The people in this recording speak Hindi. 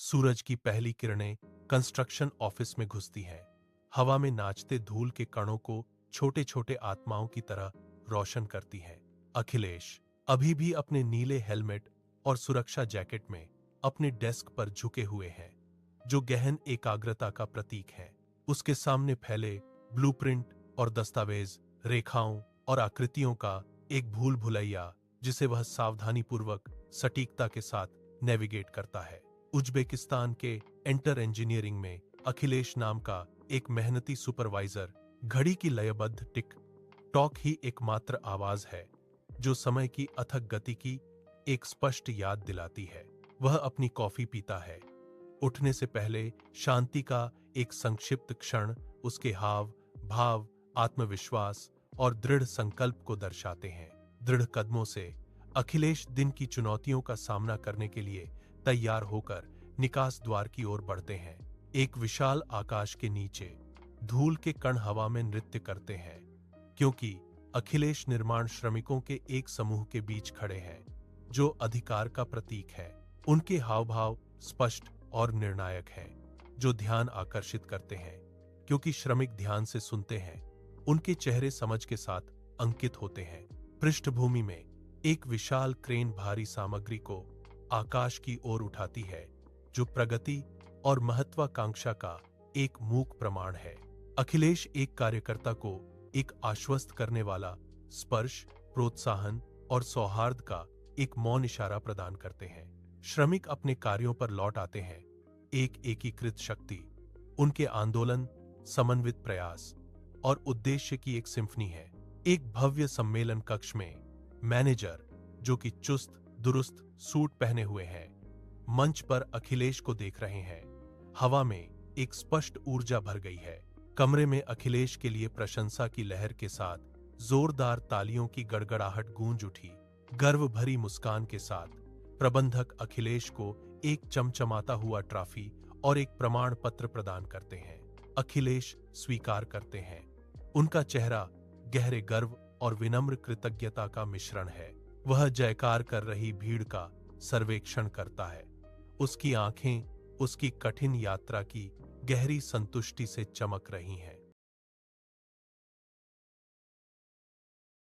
सूरज की पहली किरणें कंस्ट्रक्शन ऑफिस में घुसती हैं, हवा में नाचते धूल के कणों को छोटे छोटे आत्माओं की तरह रोशन करती हैं। अखिलेश अभी भी अपने नीले हेलमेट और सुरक्षा जैकेट में अपने डेस्क पर झुके हुए हैं, जो गहन एकाग्रता का प्रतीक है। उसके सामने फैले ब्लूप्रिंट और दस्तावेज, रेखाओं और आकृतियों का एक भूल भुलैया, जिसे वह सावधानीपूर्वक सटीकता के साथ नेविगेट करता है। उज्बेकिस्तान के एंटर इंजीनियरिंग में अखिलेश नाम का एक मेहनती सुपरवाइजर घड़ी की लयबद्ध टिक टॉक ही एकमात्र आवाज है जो समय की अथक गति की एक स्पष्ट याद दिलाती है। वह अपनी कॉफी पीता है, उठने से पहले शांति का एक संक्षिप्त क्षण उसके हाव भाव, आत्मविश्वास और दृढ़ संकल्प को दर्शाते हैं। दृढ़ कदमों से अखिलेश दिन की चुनौतियों का सामना करने के लिए तैयार होकर निकास द्वार की ओर बढ़ते हैं। एक विशाल आकाश के नीचे धूल के कण हवा में नृत्य करते हैं, क्योंकि अखिलेश निर्माण श्रमिकों के एक समूह के बीच खड़े हैं जो अधिकार का प्रतीक है। उनके हाव भाव स्पष्ट और निर्णायक हैं, जो ध्यान आकर्षित करते हैं, क्योंकि श्रमिक ध्यान से सुनते हैं। उनके चेहरे समझ के साथ अंकित होते हैं। पृष्ठभूमि में एक विशाल क्रेन भारी सामग्री को आकाश की ओर उठाती है, जो प्रगति और महत्वाकांक्षा का एक मूक प्रमाण है। अखिलेश एक कार्यकर्ता को एक आश्वस्त करने वाला स्पर्श, प्रोत्साहन और सौहार्द का एक मौन इशारा प्रदान करते हैं। श्रमिक अपने कार्यों पर लौट आते हैं। एक एकीकृत शक्ति, उनके आंदोलन, समन्वित प्रयास और उद्देश्य की एक सिम्फनी है। एक भव्य सम्मेलन कक्ष में मैनेजर, जो कि चुस्त दुरुस्त सूट पहने हुए हैं, मंच पर अखिलेश को देख रहे हैं। हवा में एक स्पष्ट ऊर्जा भर गई है। कमरे में अखिलेश के लिए प्रशंसा की लहर के साथ जोरदार तालियों की गड़गड़ाहट गूंज उठी। गर्व भरी मुस्कान के साथ प्रबंधक अखिलेश को एक चमचमाता हुआ ट्रॉफी और एक प्रमाण पत्र प्रदान करते हैं। अखिलेश स्वीकार करते हैं। उनका चेहरा गहरे गर्व और विनम्र कृतज्ञता का मिश्रण है। वह जयकार कर रही भीड़ का सर्वेक्षण करता है। उसकी आंखें उसकी कठिन यात्रा की गहरी संतुष्टि से चमक रही हैं।